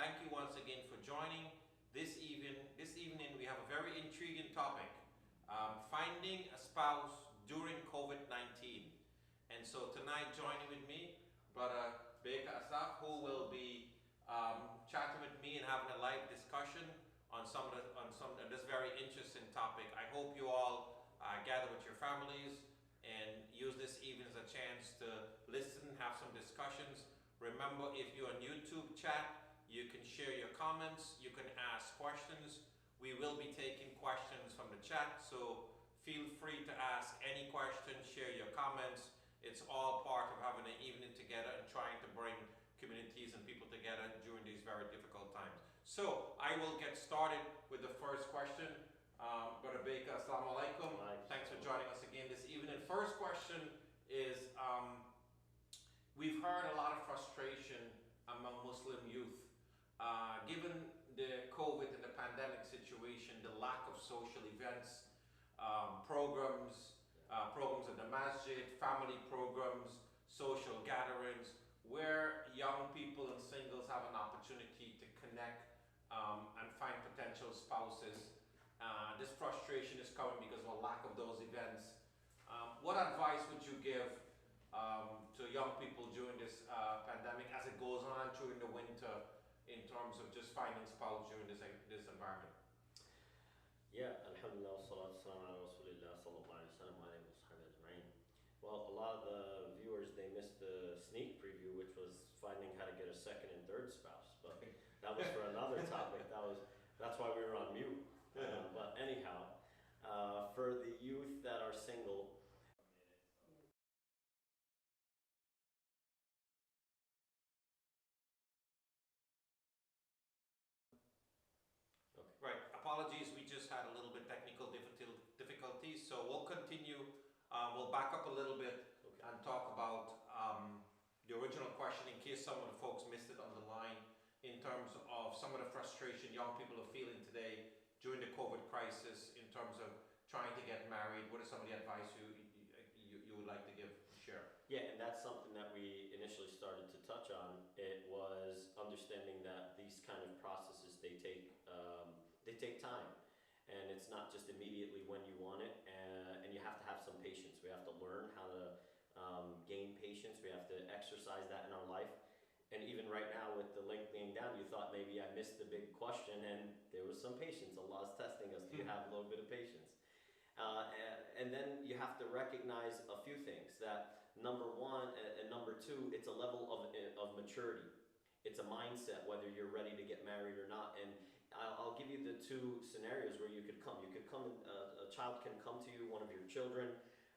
thank you once again for joining. This evening we have a very intriguing topic, finding a spouse during COVID-19. And so tonight joining with me, Brother Baker Assaf, who will be chatting with me and having a live discussion on some of this very interesting topic. I hope you all gather with your families and use this evening as a chance to listen, have some discussions. Remember, if you're on YouTube chat, you can share your comments, you can ask questions. We will be taking questions from the chat, so feel free to ask any questions, share your comments. It's all part of having an evening together and trying to bring communities and people together during these very difficult times. So I will get started with the first question. Brother Baker, assalamu alaikum. Thanks for joining us again this evening. First question is, we've heard a lot of frustration among Muslim youth. Given the COVID and the pandemic situation, the lack of social events, programs at the masjid, family programs, social gatherings, where young people and singles have an opportunity to connect and find potential spouses. This frustration is coming because of a lack of those events. What advice would you give to young people during this pandemic as it goes on during the winter in terms of just finding spouse during this environment? Yeah, alhamdulillah, salatu salam ala rasulillah, sallallahu alayhi wa sallam, alayhi wa sahbihi ajma'in. Well, a lot of the viewers, they missed the sneak preview, which was finding how to get a second and third spouse, but that was for another topic. That's why we were on mute. But anyhow, for the youth that are single, Okay. Right, apologies, we just had a little bit technical difficulties, so we'll continue. We'll back up a little bit and talk about the original question in case some of the folks missed it on the line in terms of some of the frustration young people are feeling today during the COVID crisis in terms of trying to get married. What are some of the advice you would like to share? Yeah, and that's something that we initially started to touch on. It was understanding that these kind of processes, they take time. And it's not just immediately when you want it, and you have to have some patience. We have to learn how to gain patience. We have to exercise that in our life. And even right now with the link being down, you thought maybe I missed the big question, and there was some patience. Allah's testing us. Do you have a little bit of patience? And then you have to recognize a few things. That number one and number two, it's a level of maturity. It's a mindset, whether you're ready to get married or not. And I'll give you the two scenarios where you could come. A child can come to you, one of your children,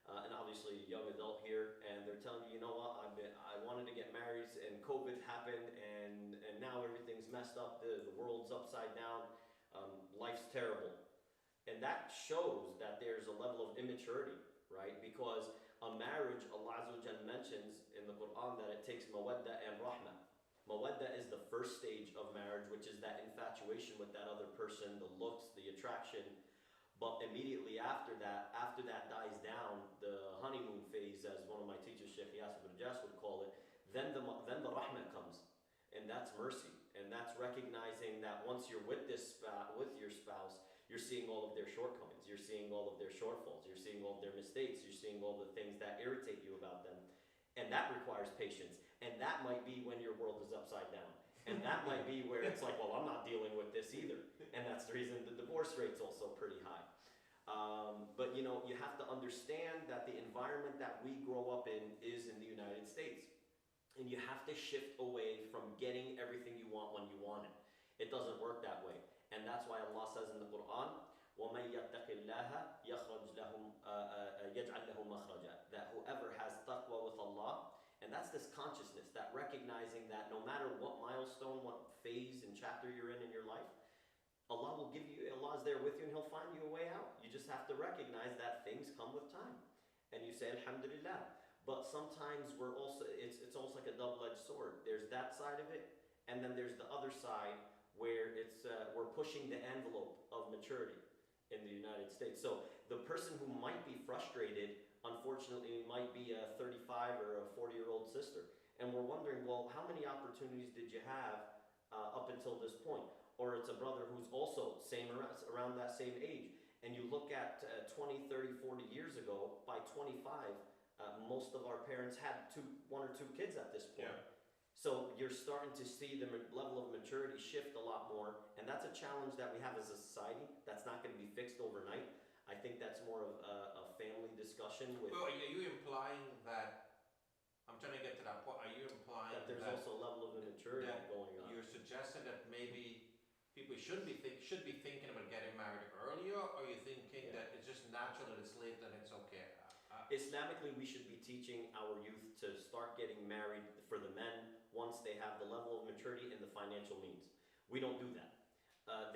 and obviously a young adult here, and they're telling you, you know what, I wanted to get married and COVID happened and now everything's messed up, the world's upside down, life's terrible. And that shows that there's a level of immaturity, right? Because a marriage, Allah Azza wa Jalla mentions in the Quran that it takes mawadda and rahmah. Mawadda is the first stage of marriage, which is that infatuation with that other person, the looks, the attraction. But immediately after that dies down, the honeymoon phase, as one of my teachers, Sheikh Assaf Br would call it, then the rahmah comes. And that's mercy. And that's recognizing that once you're with your spouse, you're seeing all of their shortcomings. You're seeing all of their shortfalls. You're seeing all of their mistakes. You're seeing all the things that irritate you about them. And that requires patience. And that might be when your world is upside down. And that might be where it's like, well, I'm not dealing with this either. And that's the reason the divorce rate's also pretty high. But you know, you have to understand that the environment that we grow up in is in the United States. And you have to shift away from getting everything you want when you want it. It doesn't work that way. And that's why Allah says in the Quran, وَمَنْ يَتَّقِ اللَّهَ يَجْعَلْ لَهُ مَخْرَجًا. That whoever has taqwa with Allah, and that's this consciousness, that recognizing that no matter what milestone, what phase and chapter you're in your life, Allah will give you, Allah is there with you and He'll find you a way out. You just have to recognize that things come with time. And you say, Alhamdulillah. But sometimes we're also, it's almost like a double-edged sword. There's that side of it, and then there's the other side where it's we're pushing the envelope of maturity in the United States. So the person who might be frustrated, unfortunately, might be a 35 or a 40-year-old sister. And we're wondering, well, how many opportunities did you have up until this point. Or it's a brother who's also around that same age. And you look at 20, 30, 40 years ago, by 25, most of our parents had one or two kids at this point. Yeah. So you're starting to see the level of maturity shift a lot more, and that's a challenge that we have as a society. That's not going to be fixed overnight. I think that's more of a family discussion with. Well, are you implying that? I'm trying to get to that point. Are you implying that there's also a level of immaturity going on? You're suggesting that maybe people should be thinking about getting married earlier, or are you thinking that it's just natural that it's late and it's okay? Islamically, we should be teaching our youth to start getting married for the men once they have the level of maturity and the financial means. We don't do that.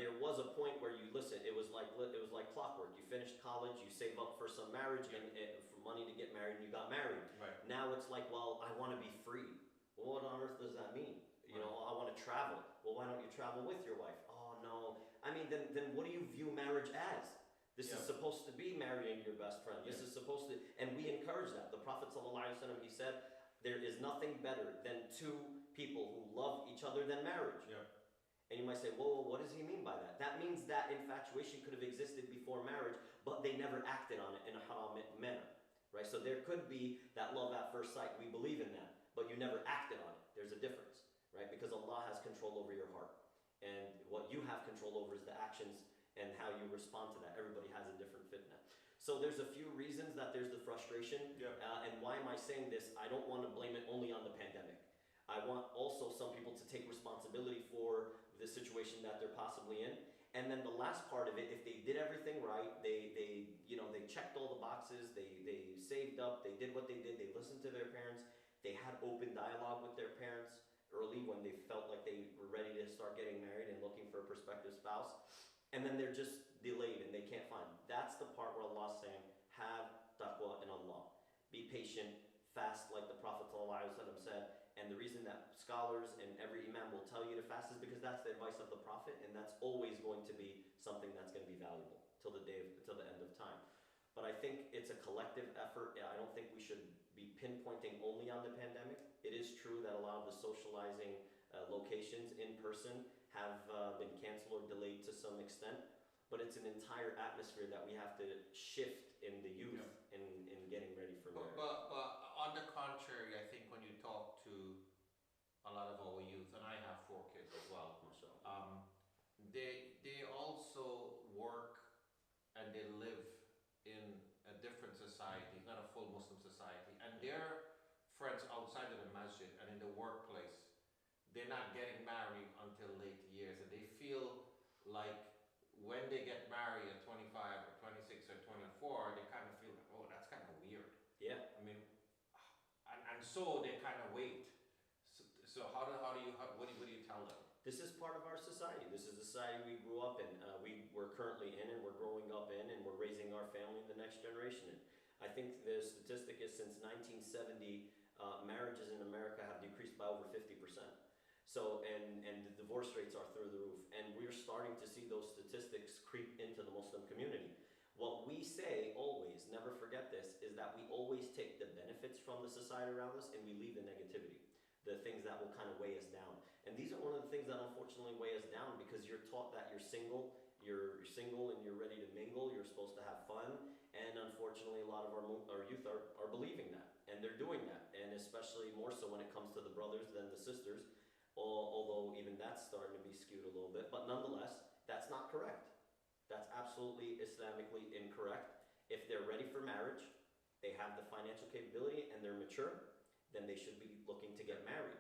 There was a point where it was like clockwork. You finished college, you save up for some marriage and for money to get married, and you got married. Right. Now it's like, well, I want to be free. Well, what on earth does that mean? You know, I want to travel. Well, why don't you travel with your wife? Oh no. I mean, then what do you view marriage as? This is supposed to be marrying your best friend. This is supposed to, and we encourage that. The Prophet ﷺ, he said, there is nothing better than two people who love each other than marriage. Yeah. And you might say, well, what does he mean by that? That means that infatuation could have existed before marriage, but they never acted on it in a haram manner, right? So there could be that love at first sight. We believe in that, but you never acted on it. There's a difference, right? Because Allah has control over your heart. And what you have control over is the actions and how you respond to that. Everybody has a different fitna. So there's a few reasons that there's the frustration. And why am I saying this? I don't want to blame it only on the pandemic. I want also some people to take responsibility for the situation that they're possibly in. And then the last part of it, if they did everything right, they checked all the boxes, they saved up, they did what they did, they listened to their parents, they had open dialogue with their parents early when they felt like they were ready to start getting married and looking for a prospective spouse. And then they're just delayed and they can't find. That's the part where Allah's saying, have taqwa in Allah. Be patient, fast like the Prophet ﷺ said. And the reason that scholars and every imam will tell you to fast is because that's the advice of the Prophet, and that's always going to be something that's going to be valuable till the end of time. But I think it's a collective effort. I don't think we should be pinpointing only on the pandemic. It is true that a lot of the socializing locations in person have been canceled or delayed to some extent, but it's an entire atmosphere that we have to shift in the youth in getting ready for marriage. But on the contrary, I think when you talk to a lot of our youth, and I have 4 kids as well, they also work and they live in a different society, not a full Muslim society, and their friends outside of the masjid and in the workplace, they're not getting married until late years, and they feel like when they get married at 25 or 26 or 24, they kind of feel like, oh, that's kind of weird. Yeah. I mean, and so they kind of wait. So what do you tell them? This is part of our society. This is the society we grew up in. We're currently in, and we're growing up in, and we're raising our family in the next generation in. I think the statistic is since 1970, marriages in America have decreased by over 50%. So, and the divorce rates are through the roof. And we're starting to see those statistics creep into the Muslim community. What we say always, never forget this, is that we always take the benefits from the society around us and we leave the negativity, the things that will kind of weigh us down. And these are one of the things that unfortunately weigh us down because you're taught that you're single and you're ready to mingle, you're supposed to have fun, and unfortunately a lot of our youth are believing that, and they're doing that, and especially more so when it comes to the brothers than the sisters, although even that's starting to be skewed a little bit, but nonetheless, that's not correct. That's absolutely Islamically incorrect. If they're ready for marriage, they have the financial capability, and they're mature, then they should be looking to get married.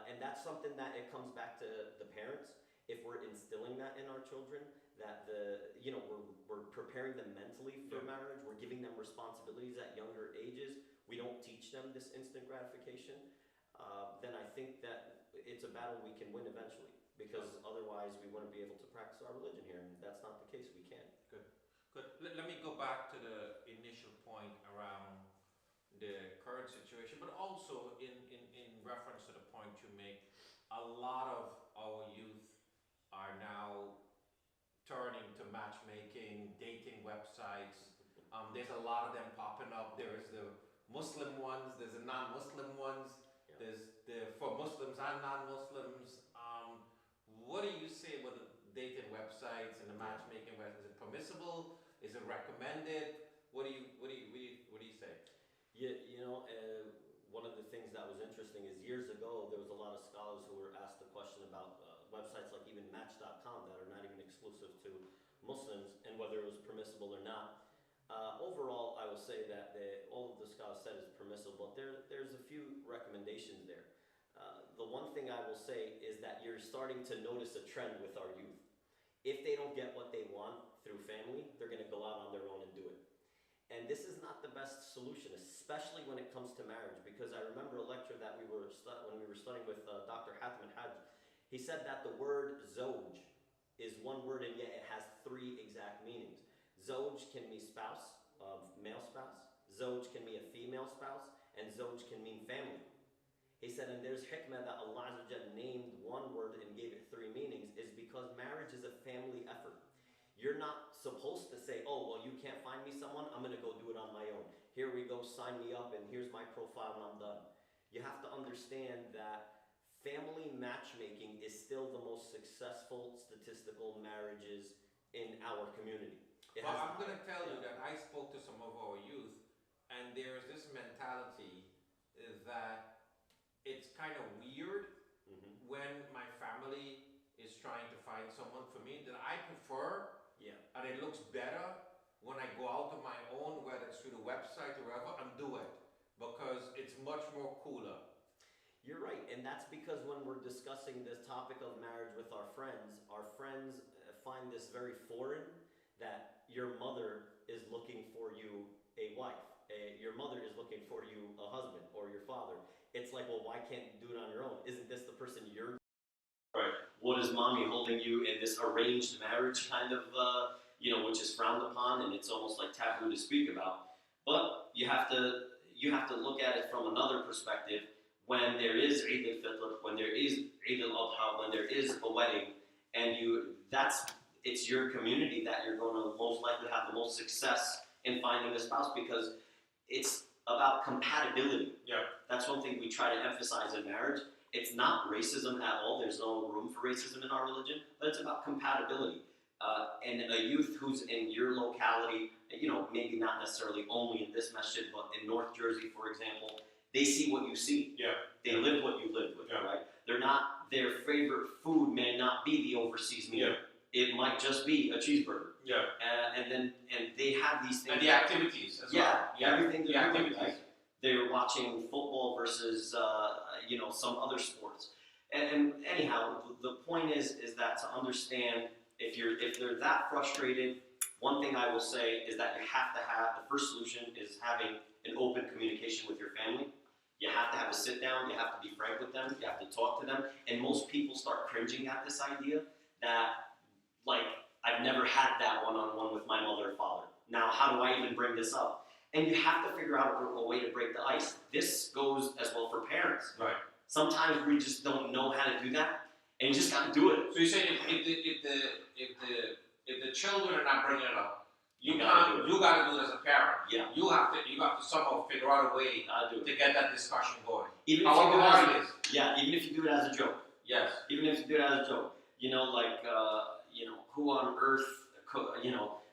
And that's something that it comes back to the parents. If we're instilling that in our children, that we're preparing them mentally for marriage, we're giving them responsibilities at younger ages, we don't teach them this instant gratification, then I think that it's a battle we can win eventually. Because otherwise we wouldn't be able to practice our religion here, and that's not the case. We can't. Good. Let me go back to the initial point around the current situation, but also in reference to the point you make. A lot of our youth are now turning to matchmaking, dating websites. There's a lot of them popping up. There's the Muslim ones, there's the non-Muslim ones, there's the for Muslims and non-Muslims. what do you say about the dating websites and the matchmaking websites? Is it permissible? Is it recommended? What do you say? Yeah, one of the things that was interesting is years ago there was a lot of scholars who were asked the question about websites like even Match.com that are not even exclusive to Muslims and whether it was permissible or not. Overall, I will say that all of the scholars said is permissible, but there's a few recommendations there. The one thing I will say is that you're starting to notice a trend with our youth. If they don't get what they want through family, they're going to go out on their own and do it. And this is not the best solution, especially when it comes to marriage, because I remember a lecture that when we were studying with Dr. Hatem Hajj. He said that the word zoj is one word and yet it has three exact meanings. Zoj can mean spouse, male spouse. Zoj can mean a female spouse, and zoj can mean family. He said, and there's hikmah that Allah Azza wa Jalla named one word and gave it three meanings is because marriage is a family effort. You're not supposed to say, oh, well, you can't find me someone, I'm going to go do it on my own. Here we go, sign me up, and here's my profile, and I'm done. You have to understand that family matchmaking is still the most successful statistical marriages in our community. Well, I'm going to tell you that I spoke to some of our youth, and there's this mentality that it's kind of weird when my family is trying to find someone for me that I prefer. And it looks better when I go out on my own, whether it's through the website or wherever, and do it. Because it's much more cooler. You're right, and that's because when we're discussing this topic of marriage with our friends find this very foreign, that your mother is looking for you a wife. Your mother is looking for you a husband or your father. It's like, well, why can't you do it on your own? Isn't this the person you're... Right. What is mommy holding you in this arranged marriage kind of, which is frowned upon, and it's almost like taboo to speak about. But you have to look at it from another perspective. When there is Eid al-Fitr, when there is Eid al-Adha, when there is a wedding, and it's your community that you're going to most likely have the most success in finding a spouse, because it's about compatibility. Yeah. That's one thing we try to emphasize in marriage. It's not racism at all. There's no room for racism in our religion, but it's about compatibility. And a youth who's in your locality, maybe not necessarily only in this masjid, but in North Jersey, for example, they see what you see. Yeah. They live what you live with, right? Their favorite food may not be the overseas meal. Yeah. It might just be a cheeseburger. Yeah. And they have these things. And the activities as well. Yeah, everything the activities. Right? They're watching football versus, some other sports. And anyhow, the point is that to understand if they're that frustrated, one thing I will say is that you have to have, the first solution is having an open communication with your family. You have to have a sit down, you have to be frank with them, you have to talk to them. And most people start cringing at this idea that, I've never had that one-on-one with my mother or father. Now, how do I even bring this up? And you have to figure out a way to break the ice. This goes as well for parents. Right. Sometimes we just don't know how to do that, and you just got to do it. So you say if the children are not bringing it up, you got to do it as a parent. Yeah. You have to somehow figure out a way to get that discussion going. Even however hard it is. Yeah, even if you do it as a joke. Yes. Even if you do it as a joke. Who on earth,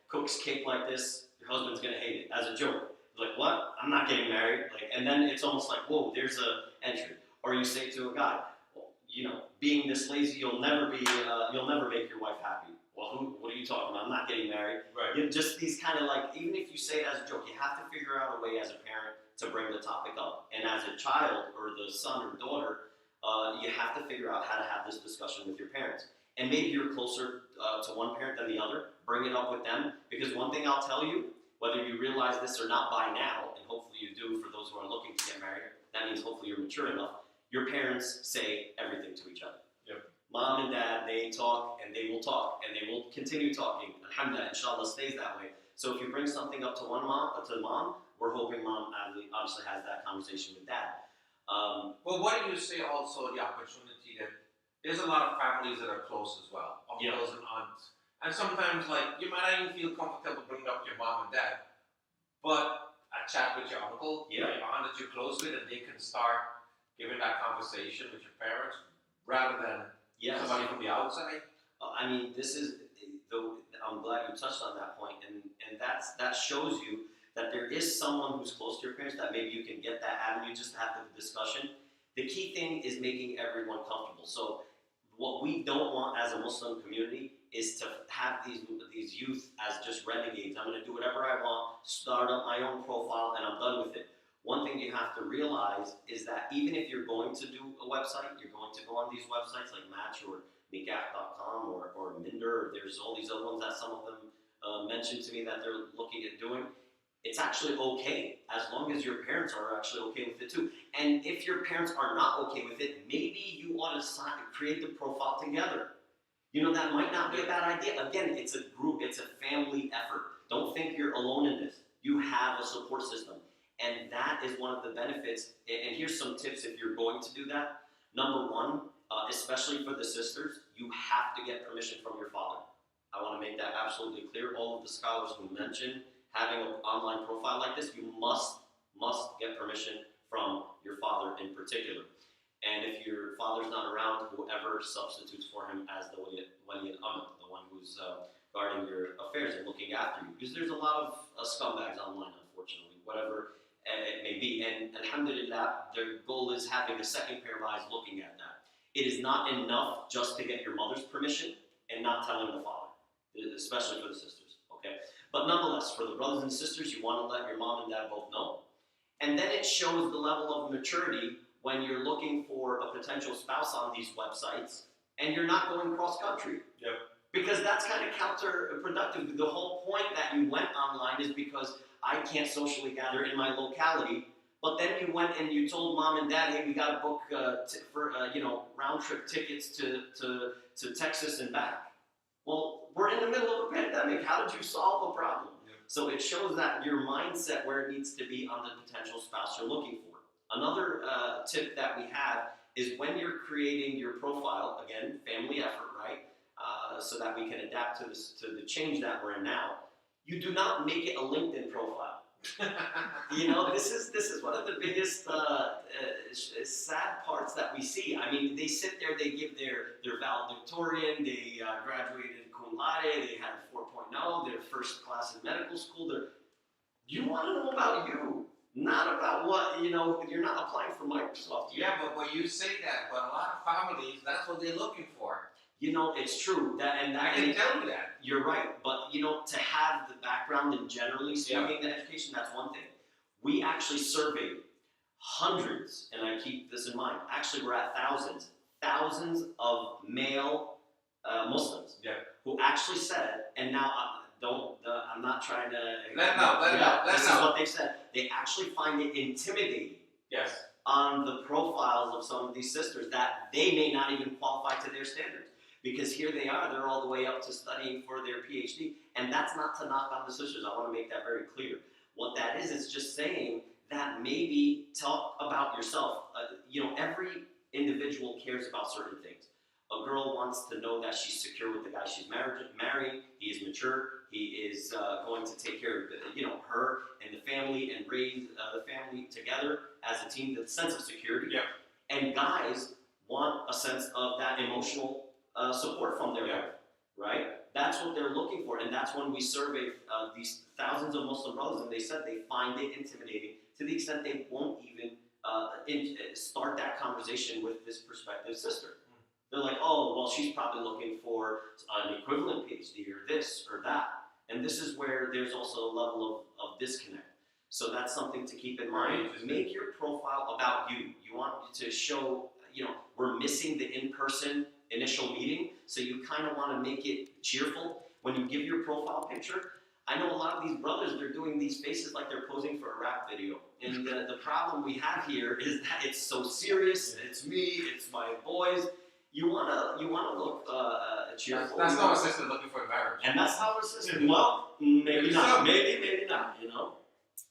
cooks cake like this? Your husband's gonna hate it. As a joke. Like, what? I'm not getting married. And then it's almost like, whoa, there's a entry. Or you say to a guy, well, being this lazy, you'll never make your wife happy. Well, what are you talking about? I'm not getting married. Right. Just these kind of even if you say it as a joke, you have to figure out a way as a parent to bring the topic up. And as a child or the son or daughter, you have to figure out how to have this discussion with your parents. And maybe you're closer to one parent than the other. Bring it up with them. Because one thing I'll tell you, whether you realize this or not by now, and hopefully you do for those who are looking to get married, that means hopefully you're mature enough, your parents say everything to each other. Yep. Mom and dad, they talk and they will talk and they will continue talking. Alhamdulillah, inshallah, stays that way. So if you bring something up to mom, we're hoping mom obviously has that conversation with dad. Well, what do you say also the opportunity that there's a lot of families that are close as well, uncles and aunts. And sometimes, you might not even feel comfortable bringing up your mom and dad, but a chat with your uncle, your aunt that you're close with, and they can start giving that conversation with your parents, rather than Yes. somebody from the outside? I mean, this is I'm glad you touched on that point, and that shows you that there is someone who's close to your parents that maybe you can get that avenue just to have the discussion. The key thing is making everyone comfortable. So what we don't want as a Muslim community is to have these youth as just renegades. I'm going to do whatever I want, start up my own profile, and I'm done with it. One thing you have to realize is that even if you're going to do a website, you're going to go on these websites like Match or Nikah.com or Minder, or there's all these other ones that some of them mentioned to me that they're looking at doing. It's actually okay as long as your parents are actually okay with it too. And if your parents are not okay with it, maybe you ought to create the profile together. That might not be a bad idea. Again, it's a group, it's a family effort. Don't think you're alone in this. You have a support system. And that is one of the benefits. And here's some tips if you're going to do that. Number one, especially for the sisters, you have to get permission from your father. I want to make that absolutely clear. All of the scholars who mentioned having an online profile like this, you must get permission from your father in particular. And if your father's not around, whoever substitutes for him as the wali al-amr, the one who's guarding your affairs and looking after you. Because there's a lot of scumbags online, unfortunately, whatever it may be. And alhamdulillah, their goal is having a second pair of eyes looking at that. It is not enough just to get your mother's permission and not telling the father, especially for the sisters, okay? But nonetheless, for the brothers and sisters, you want to let your mom and dad both know. And then it shows the level of maturity when you're looking for a potential spouse on these websites and you're not going cross-country. Yep. Because that's kind of counterproductive. The whole point that you went online is because I can't socially gather in my locality, but then you went and you told mom and dad, hey, we got to book round-trip tickets to Texas and back. Well, we're in the middle of a pandemic. How did you solve the problem? Yep. So it shows that your mindset where it needs to be on the potential spouse you're looking for. Another tip that we have is when you're creating your profile, again, family effort, right? So that we can adapt to the change that we're in now. You do not make it a LinkedIn profile. This is one of the biggest sad parts that we see. I mean, they sit there, they give their valedictorian, they graduated cum laude, they had a 4.0, their first class in medical school. You want to know about you, not about what, you're not applying for Microsoft. Yeah, but you say that, but a lot of families, that's what they're looking for. It's true. I can tell you that. You're right. But, to have the background and generally speaking the education, that's one thing. We actually surveyed hundreds, and I keep this in mind, actually we're at thousands of male Muslims who actually said, and now I'm not trying to... Let know. This is what they said. They actually find it intimidating. Yes. On the profiles of some of these sisters that they may not even qualify to their standards. Because here they are, they're all the way up to studying for their PhD. And that's not to knock on the sisters. I want to make that very clear. What that is just saying that maybe talk about yourself. Every individual cares about certain things. A girl wants to know that she's secure with the guy she's marrying. He is mature. He is going to take care of her and the family and raise the family together as a team. The sense of security. Yeah. And guys want a sense of that emotional support from their wife, right? That's what they're looking for, and that's when we surveyed these thousands of Muslim brothers, and they said they find it intimidating to the extent they won't even start that conversation with this prospective sister. They're like, oh, well, she's probably looking for an equivalent PhD or this or that, and this is where there's also a level of disconnect. So that's something to keep in mind. Make your profile about you. You want to show, we're missing the in-person initial meeting, so you kind of want to make it cheerful when you give your profile picture. I know a lot of these brothers, they're doing these faces like they're posing for a rap video. And the problem we have here is that it's so serious. It's me, it's my boys. You wanna look cheerful. That's not a sister looking for marriage. And that's not a sister. Well, maybe not. Maybe not.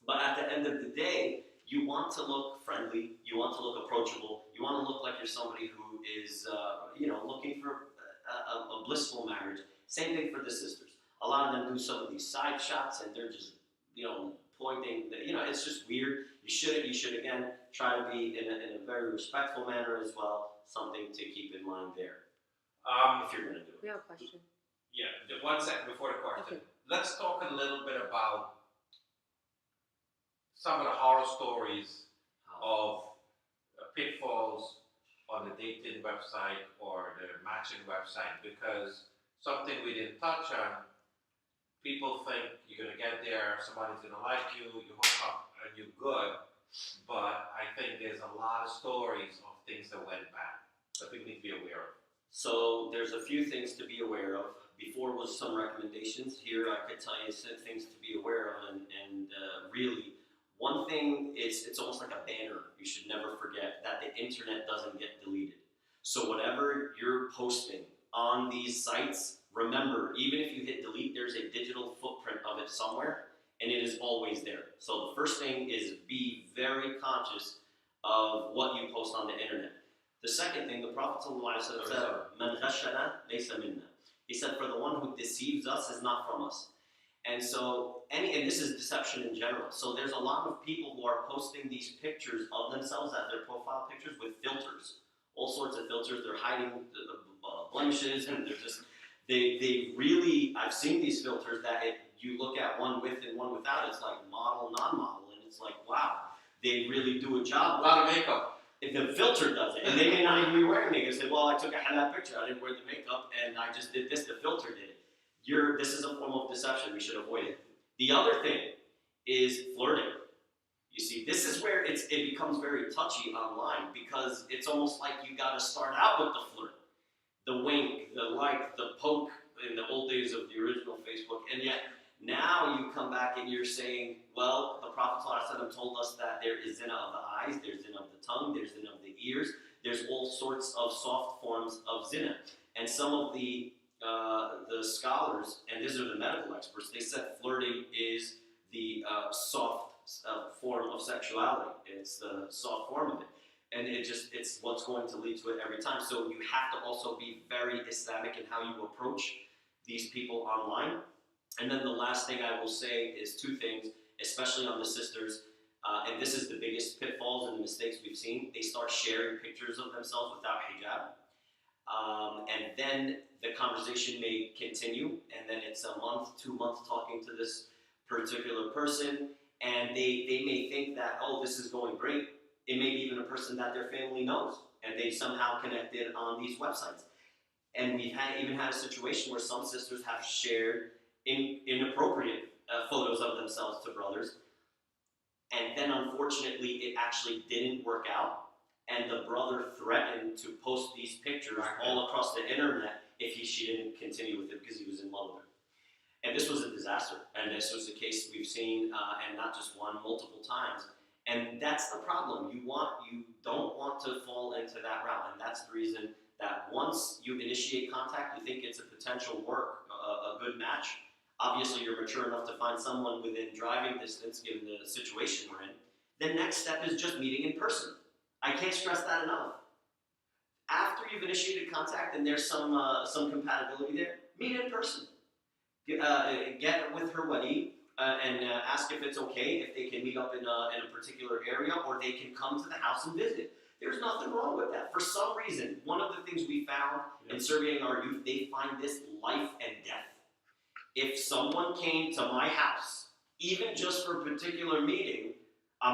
But at the end of the day, you want to look friendly. You want to look approachable. You want to look like you're somebody who is, looking for a blissful marriage. Same thing for the sisters. A lot of them do some of these side shots, and they're just, pointing. It's just weird. You should again try to be in a very respectful manner as well. Something to keep in mind there. If you're going to do it. We have a question. Yeah, 1 second before the question. Okay. Let's talk a little bit about some of the horror stories of pitfalls on the dating website or the matching website, because something we didn't touch on, people think you're going to get there, somebody's going to like you, you hook up and you're good, but I think there's a lot of stories of things that went bad that we need to be aware of. So there's a few things to be aware of. Before was some recommendations. Here I could tell you some things to be aware of, and really, one thing is it's almost like a banner. You should never forget that the internet doesn't get deleted. So whatever you're posting on these sites, remember, even if you hit delete, there's a digital footprint of it somewhere, and it is always there. So the first thing is be very conscious of what you post on the internet. The second thing, the Prophet ﷺ said, "Man ghashana laysa minna." He said, "For the one who deceives us is not from us." And so, and this is deception in general. So there's a lot of people who are posting these pictures of themselves as their profile pictures with filters, all sorts of filters. They're hiding blemishes, and they're just, they really, I've seen these filters that you look at one with and one without, it's like model, non-model, and it's like, wow, they really do a job. A lot of makeup. If the filter does it, and they may not even be wearing makeup. Say, well, I took a halal picture, I didn't wear the makeup, and I just did this, the filter did it. This is a form of deception, we should avoid it. The other thing is flirting. You see, this is where it becomes very touchy online, because it's almost like you gotta start out with the flirt. The wink, the like, the poke in the old days of the original Facebook, and yet now you come back and you're saying, well, the Prophet ﷺ told us that there is zina of the eyes, there's zina of the tongue, there's zina of the ears, there's all sorts of soft forms of zina. And some of the scholars, and these are the medical experts, they said flirting is the soft form of sexuality. It's the soft form of it. And it's what's going to lead to it every time. So you have to also be very Islamic in how you approach these people online. And then the last thing I will say is two things, especially on the sisters, and this is the biggest pitfalls and mistakes we've seen. They start sharing pictures of themselves without hijab. And then the conversation may continue, and then it's a month, 2 months talking to this particular person, and they may think that, oh, this is going great. It may be even a person that their family knows, and they somehow connected on these websites. And we've even had a situation where some sisters have shared inappropriate photos of themselves to brothers, and then unfortunately it actually didn't work out, and the brother threatened to post these pictures all across the internet if she didn't continue with it because he was in love with her. And this was a disaster, and this was a case we've seen, and not just one, multiple times. And that's the problem. You don't want to fall into that route, and that's the reason that once you initiate contact, you think it's a potential a good match. Obviously, you're mature enough to find someone within driving distance, given the situation we're in. The next step is just meeting in person. I can't stress that enough. After you've initiated contact and there's some compatibility there, meet in person. Get with her wali and ask if it's okay, if they can meet up in a particular area, or they can come to the house and visit. There's nothing wrong with that. For some reason, one of the things we found in surveying our youth, they find this life and death. If someone came to my house, even just for a particular meeting,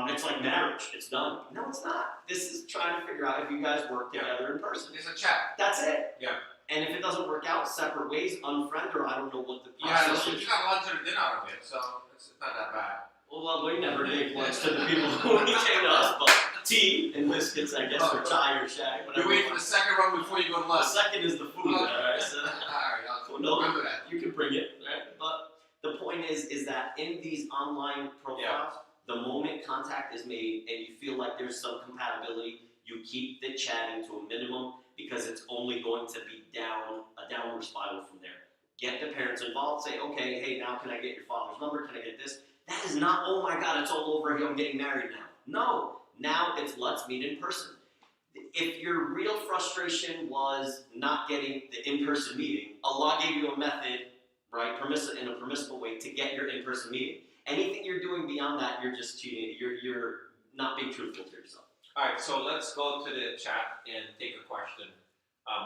it's like marriage. It's done. No, it's not. This is trying to figure out if you guys work together in person. It's a chat. That's it. Yeah. And if it doesn't work out, separate ways, unfriend, or I don't know what the process is. You got lunch or dinner out of it, so it's not that bad. Well, we never gave lunch to the people who came to us, but tea and biscuits, I guess, or chai or shag, whatever. You wait for the second run before you go to lunch. The second is the food, alright? So, I'll remember that. You can bring it, right? But the point is that in these online profiles, the moment contact is made and you feel like there's some compatibility, you keep the chatting to a minimum, because it's only going to be a downward spiral from there. Get the parents involved, say, okay, hey, now can I get your father's number? Can I get this? That is not, oh my God, it's all over here, I'm getting married now. No, now it's let's meet in person. If your real frustration was not getting the in-person meeting, Allah gave you a method, right, in a permissible way to get your in-person meeting. Anything you're doing beyond that, you're just cheating. You're not being truthful to yourself. All right, so let's go to the chat and take a question.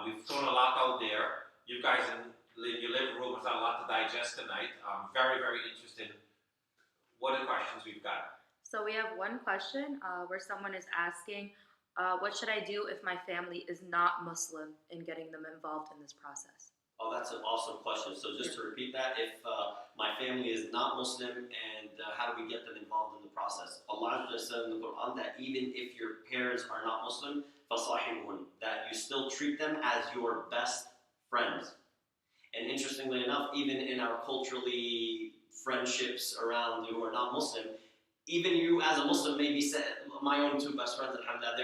We've thrown a lot out there. You guys in your living room has a lot to digest tonight. Very, very interesting. What are the questions we've got? So we have one question where someone is asking, what should I do if my family is not Muslim in getting them involved in this process? Oh, that's an awesome question. So just to repeat that, if my family is not Muslim, and how do we get them involved in the process? Allah said in the Quran that even if your parents are not Muslim, فَصَاحِبْهُنْ, that you still treat them as your best friends. And interestingly enough, even in our culturally friendships around who are not Muslim, even you as a Muslim maybe said, my own two best friends, alhamdulillah,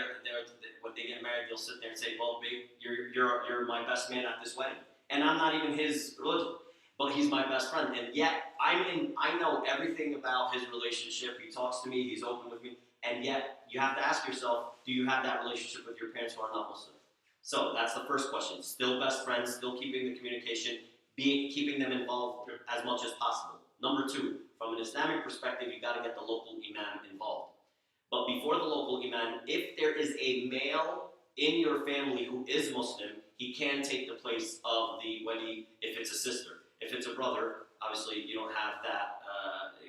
when they get married, they'll sit there and say, well, babe, you're my best man at this wedding. And I'm not even his religion, but he's my best friend. And yet, I know everything about his relationship. He talks to me, he's open with me. And yet, you have to ask yourself, do you have that relationship with your parents who are not Muslim? So that's the first question. Still best friends, still keeping the communication, keeping them involved as much as possible. Number two, from an Islamic perspective, you got to get the local imam involved. But before the local imam, if there is a male in your family who is Muslim, he can take the place of the wali if it's a sister. If it's a brother, obviously you don't have that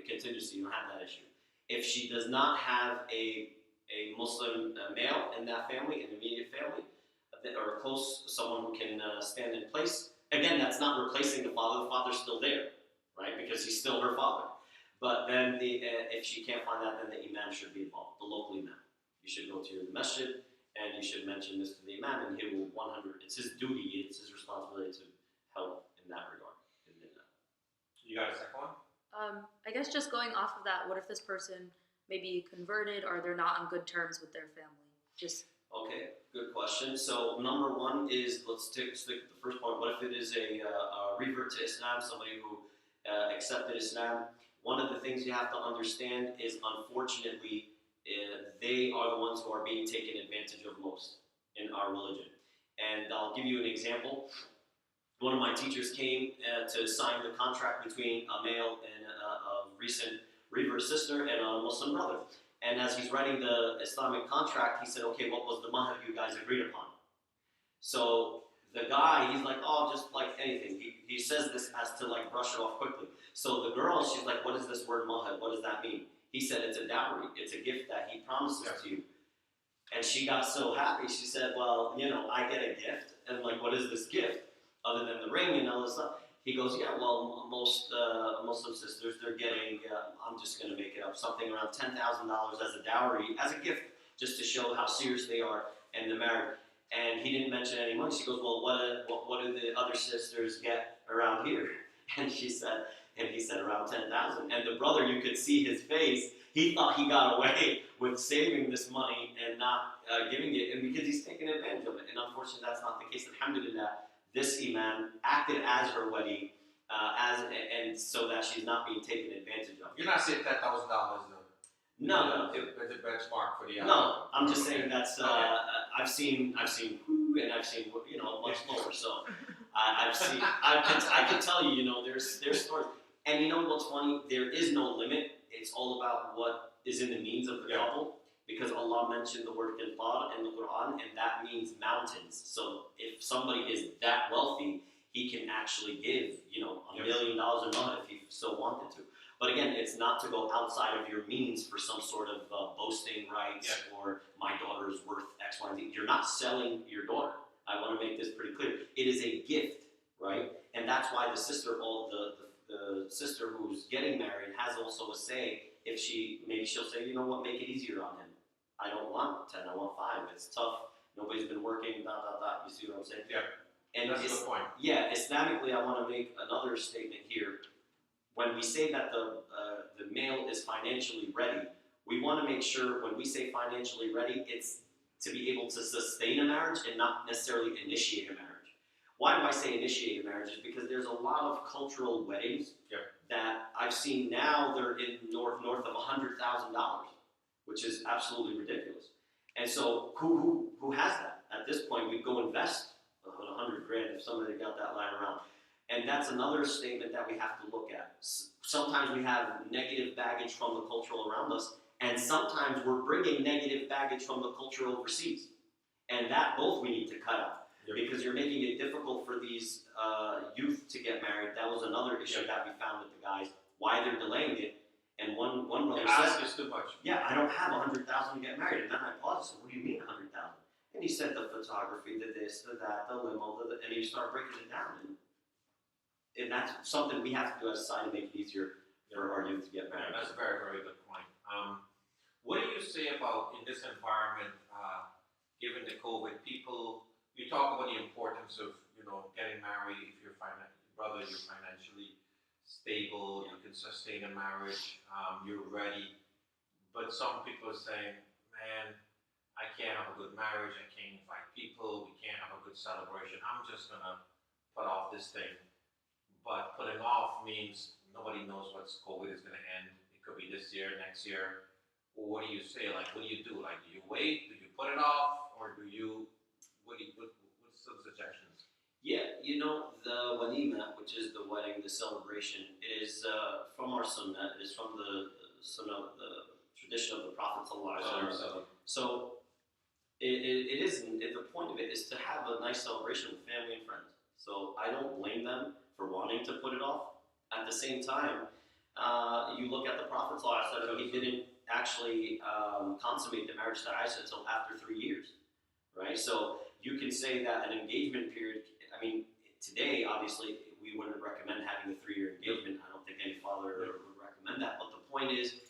contingency, you don't have that issue. If she does not have a Muslim male in that family, an immediate family, or a close, someone who can stand in place, again, that's not replacing the father's still there, right? Because he's still her father. But then if she can't find that, then the imam should be involved, the local imam. You should go to the masjid, and you should mention this to the imam, and he will 100. It's his duty, it's his responsibility to help in that regard. You got a second one? I guess just going off of that, what if this person maybe converted or they're not on good terms with their family? Okay, good question. So number one is, let's stick with the first point. What if it is a revert to Islam, somebody who accepted Islam? One of the things you have to understand is, unfortunately, they are the ones who are being taken advantage of most in our religion. And I'll give you an example. One of my teachers came to sign the contract between a male and a recent revert sister and a Muslim brother. And as he's writing the Islamic contract, he said, okay, what was the mahr you guys agreed upon? So the guy, he's like, oh, just like anything. He says this as to like brush it off quickly. So the girl, she's like, what is this word mahr? What does that mean? He said, it's a dowry. It's a gift that he promises to you. And she got so happy. She said, well, I get a gift. And like, what is this gift? Other than the ring and all this stuff. He goes, yeah, well, most Muslim sisters, they're getting, I'm just going to make it up, something around $10,000 as a dowry, as a gift, just to show how serious they are and the marriage. And he didn't mention any money. She goes, well, what do the other sisters get around here? And he said around 10,000. And the brother, you could see his face. He thought he got away with saving this money and not giving it, and because he's taking advantage of it. And unfortunately, that's not the case. Alhamdulillah, this imam acted as her wali, and so that she's not being taken advantage of. You're not saying $10,000 No. The benchmark for the. No, I'm just saying that's. I've seen who, and I've seen much lower. So I've seen. I can tell you, there's stories, and you know what's funny? There is no limit. It's all about what is in the means of the couple. Because Allah mentioned the word qintar in the Quran, and that means mountains. So if somebody is that wealthy, he can actually give, $1 million a month if he so wanted to. But again, it's not to go outside of your means for some sort of boasting rights or my daughter is worth X, Y, and Z. You're not selling your daughter. I want to make this pretty clear. It is a gift, right? And that's why the sister, the sister who's getting married has also a say. If maybe she'll say, you know what, make it easier on him. I don't want 10, I want 5. It's tough. Nobody's been working, You see what I'm saying? Yeah. And that's the point. Yeah, Islamically, I want to make another statement here. When we say that the male is financially ready, we want to make sure when we say financially ready, it's to be able to sustain a marriage and not necessarily initiate a marriage. Why do I say initiate a marriage? Is because there's a lot of cultural weddings that I've seen now. They're in north of $100,000. Which is absolutely ridiculous. And so who has that? At this point, we'd go invest $100,000 if somebody got that lying around. And that's another statement that we have to look at. Sometimes we have negative baggage from the culture around us, and sometimes we're bringing negative baggage from the culture overseas. And that both we need to cut out. because you're making it difficult for these youth to get married. That was another issue that we found with the guys, why they're delaying it. And one brother The ask said, is too much. yeah, I don't have $100,000 to get married. And then I paused and said, what do you mean 100,000? And he said the photography, the this, the that, the limo, and he started breaking it down. And that's something we have to do as a society to make it easier for our youth to get married. That's a very, very good point. What do you say about in this environment, given the COVID, people, you talk about the importance of, getting married if you're you're financially stable, you can sustain a marriage, you're ready. But some people are saying, man, I can't have a good marriage, I can't invite people, we can't have a good celebration, I'm just gonna put off this thing. But putting off means nobody knows what COVID is gonna end. It could be this year, next year. Well, what do you say? Like, what do you do? Like, do you wait? Do you put it off? Or what's some suggestions? Yeah, the walima, which is the wedding, the celebration, is from our sunnah. It is from the sunnah, the tradition of the Prophet ﷺ. So it isn't. The point of it is to have a nice celebration with family and friends. So I don't blame them for wanting to put it off. At the same time, you look at the Prophet ﷺ, he didn't actually consummate the marriage to Aisha until after 3 years, right? So you can say that an engagement period, I mean, today, obviously, we wouldn't recommend having a 3-year engagement. I don't think any father would recommend that. But the point is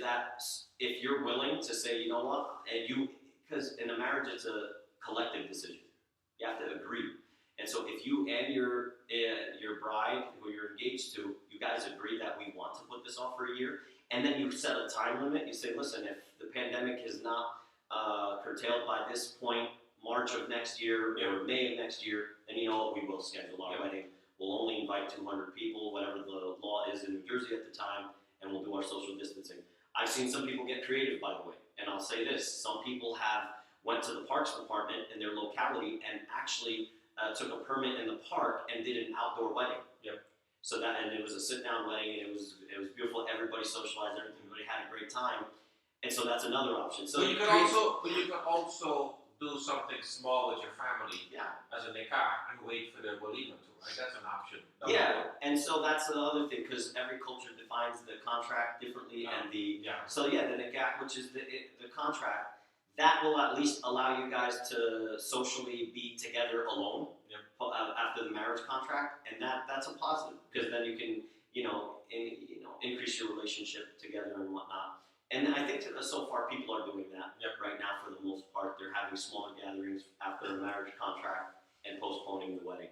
that if you're willing to say, you know what, because in a marriage, it's a collective decision. You have to agree. And so if you and your bride, who you're engaged to, you guys agree that we want to put this off for a year, and then you set a time limit, you say, listen, if the pandemic is not curtailed by this point, March of next year or May of next year, then you know what, we will schedule our wedding. We'll only invite 200 people, whatever the law is in New Jersey at the time, and we'll do our social distancing. I've seen some people get creative, by the way, and I'll say this. Some people went to the Parks Department in their locality and actually took a permit in the park and did an outdoor wedding. So and it was a sit-down wedding, and it was beautiful. Everybody socialized, everybody had a great time, and so that's another option. So you could also do something small with your family, as a nikah, and wait for the walima too, right? That's an option. And so that's the other thing, because every culture defines the contract differently, and the nikah, which is the contract, that will at least allow you guys to socially be together alone after the marriage contract, and that's a positive, because then you can increase your relationship together and whatnot. And I think so far people are doing that right now for the most part. They're having smaller gatherings after the marriage contract and postponing the wedding.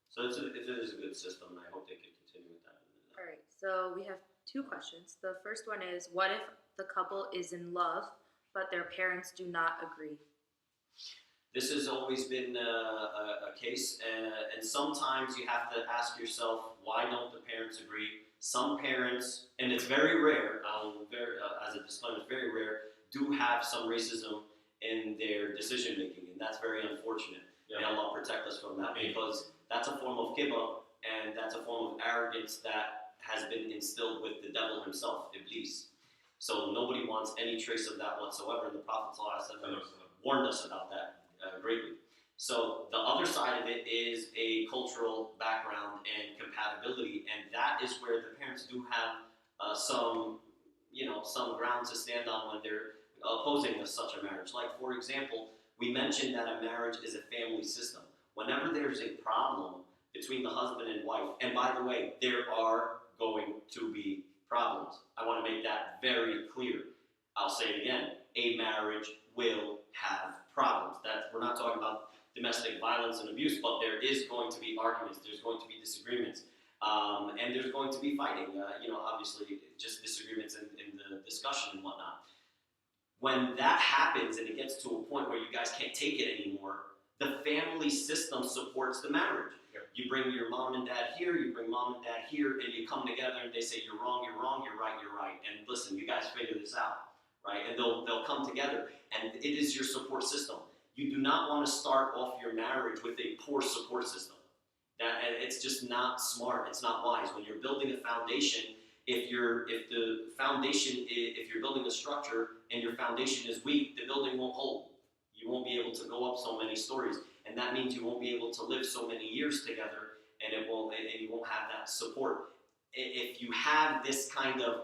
So it is a good system, and I hope they can continue with that. All right, so we have 2 questions. The first one is, what if the couple is in love, but their parents do not agree? This has always been a case, and sometimes you have to ask yourself, why don't the parents agree? Some parents, and it's very rare, as a disclaimer, it's very rare, do have some racism in their decision making, and that's very unfortunate. May Allah protect us from that, because that's a form of kibbah, and that's a form of arrogance that has been instilled with the devil himself, Iblis. So nobody wants any trace of that whatsoever, and the Prophet ﷺ warned us about that greatly. So the other side of it is a cultural background and compatibility, and that is where the parents do have some ground to stand on when they're opposing such a marriage. Like, for example, we mentioned that a marriage is a family system. Whenever there's a problem between the husband and wife, and by the way, there are going to be problems. I want to make that very clear. I'll say it again. A marriage will have problems. We're not talking about domestic violence and abuse, but there is going to be arguments, there's going to be disagreements, and there's going to be fighting, obviously just disagreements in the discussion and whatnot. When that happens and it gets to a point where you guys can't take it anymore, the family system supports the marriage. You bring your mom and dad here, you bring mom and dad here, and you come together and they say, you're wrong, you're right, and listen, you guys figure this out, right? And they'll come together, and it is your support system. You do not want to start off your marriage with a poor support system. It's just not smart. It's not wise. When you're building a foundation, if you're building a structure and your foundation is weak, the building won't hold. You won't be able to go up so many stories. and that means you won't be able to live so many years together, and you won't have that support. If you have this kind of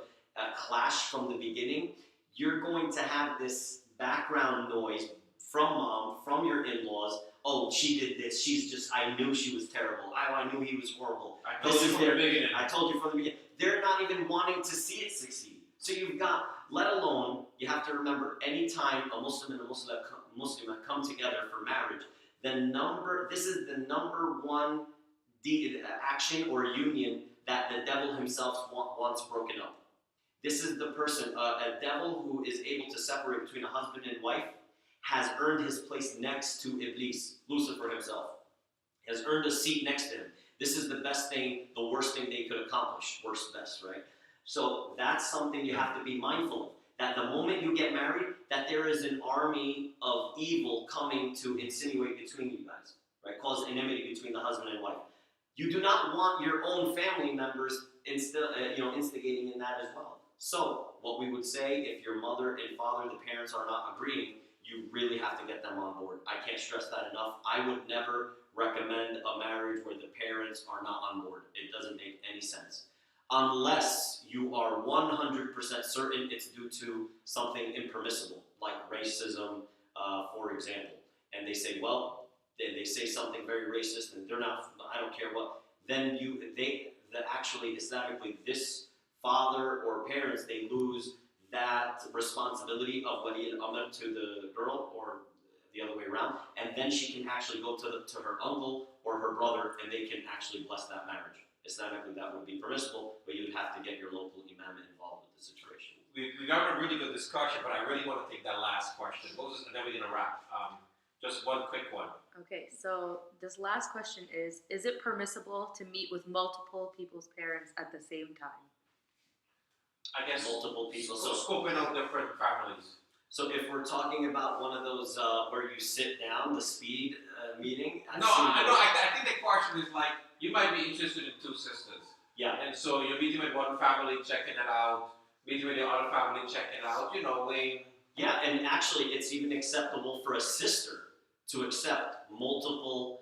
clash from the beginning, you're going to have this background noise from mom, from your in-laws. Oh, she did this. I knew she was terrible. I knew he was horrible. I told you from the beginning. I told you from the beginning. They're not even wanting to see it succeed. So you've got, let alone, you have to remember, anytime a Muslim and a Muslim come together for marriage, this is the number one action or union that the devil himself wants broken up. This is the person, a devil who is able to separate between a husband and wife, has earned his place next to Iblis, Lucifer himself, has earned a seat next to him. This is the best thing, the worst thing they could accomplish. Worst, best, right? So that's something you have to be mindful of. That the moment you get married, that there is an army of evil coming to insinuate between you guys, right? Cause enmity between the husband and wife. You do not want your own family members instigating in that as well. So what we would say, if your mother and father, the parents, are not agreeing, you really have to get them on board. I can't stress that enough. I would never recommend a marriage where the parents are not on board. It doesn't make any sense. Unless you are 100% certain it's due to something impermissible, like racism, for example. And they say, well, they say something very racist, and they're not, I don't care what, then actually, Islamically, this father or parents, they lose that responsibility of wali al-amr to the girl, or the other way around, and then she can actually go to her uncle or her brother, and they can actually bless that marriage. Islamically, that would be permissible, but you'd have to get your local imam involved with the situation. We got a really good discussion, but I really want to take that last question. Moses, and then we're going to wrap. Just one quick one. Okay, so this last question is it permissible to meet with multiple people's parents at the same time? I guess Multiple people. So scoping out different families. So if we're talking about one of those where you sit down, the speed meeting. I think the question is like, you might be interested in two sisters. Yeah. And so you're meeting with one family, checking it out, meeting with the other family, checking it out, weighing. Yeah, and actually it's even acceptable for a sister to accept multiple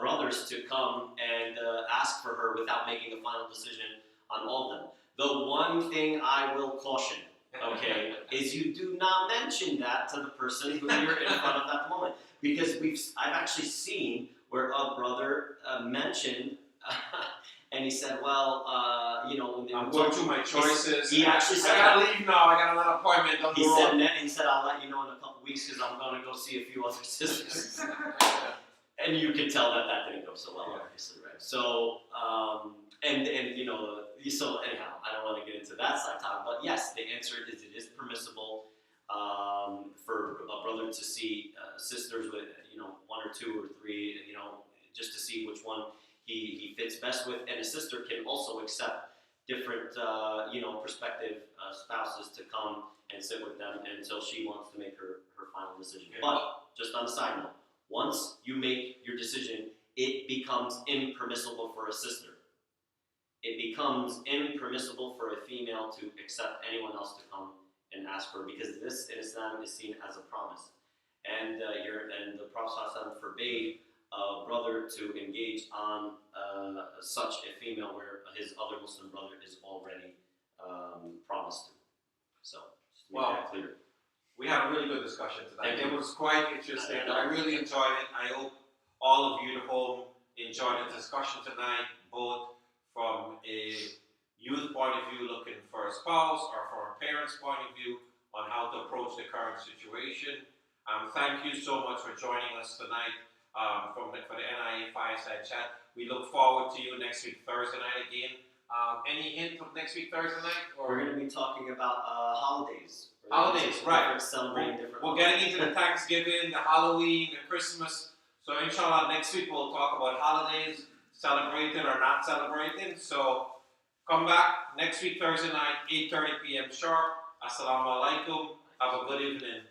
brothers to come and ask for her without making a final decision on all of them. The one thing I will caution, okay, is you do not mention that to the person who you're in front of at the moment. Because I've actually seen where a brother mentioned, and he said, well, when they I'm going through my choices. He actually said, I gotta leave now, I got another appointment on the road. He said, I'll let you know in a couple weeks because I'm going to go see a few other sisters. And you can tell that didn't go so well, obviously, right? So, so anyhow, I don't want to get into that side talk, but yes, the answer is it is permissible for a brother to see sisters with, one or two or three, just to see which one he fits best with, and a sister can also accept different, prospective spouses to come and sit with them until she wants to make her final decision. Okay. But just on a side note, once you make your decision, it becomes impermissible for a sister. It becomes impermissible for a female to accept anyone else to come and ask for her, because this in Islam is seen as a promise. And the Prophet ﷺ forbade a brother to engage on such a female where his other Muslim brother is already promised to. So, just to make that clear. We had a really good discussion tonight. Thank you. It was quite interesting. I really enjoyed it. I hope all of you at home enjoyed the discussion tonight, both from a youth point of view looking for a spouse or from a parent's point of view on how to approach the current situation. Thank you so much for joining us tonight for the NIA Fireside Chat. We look forward to you next week, Thursday night again. Any hint of next week, Thursday night? We're going to be talking about holidays. Holidays, right. Celebrating different We're getting into the Thanksgiving, the Halloween, the Christmas. So inshallah, next week we'll talk about holidays, celebrating or not celebrating. So come back next week, Thursday night, 8:30 p.m. sharp. Assalamu alaikum. Have a good evening.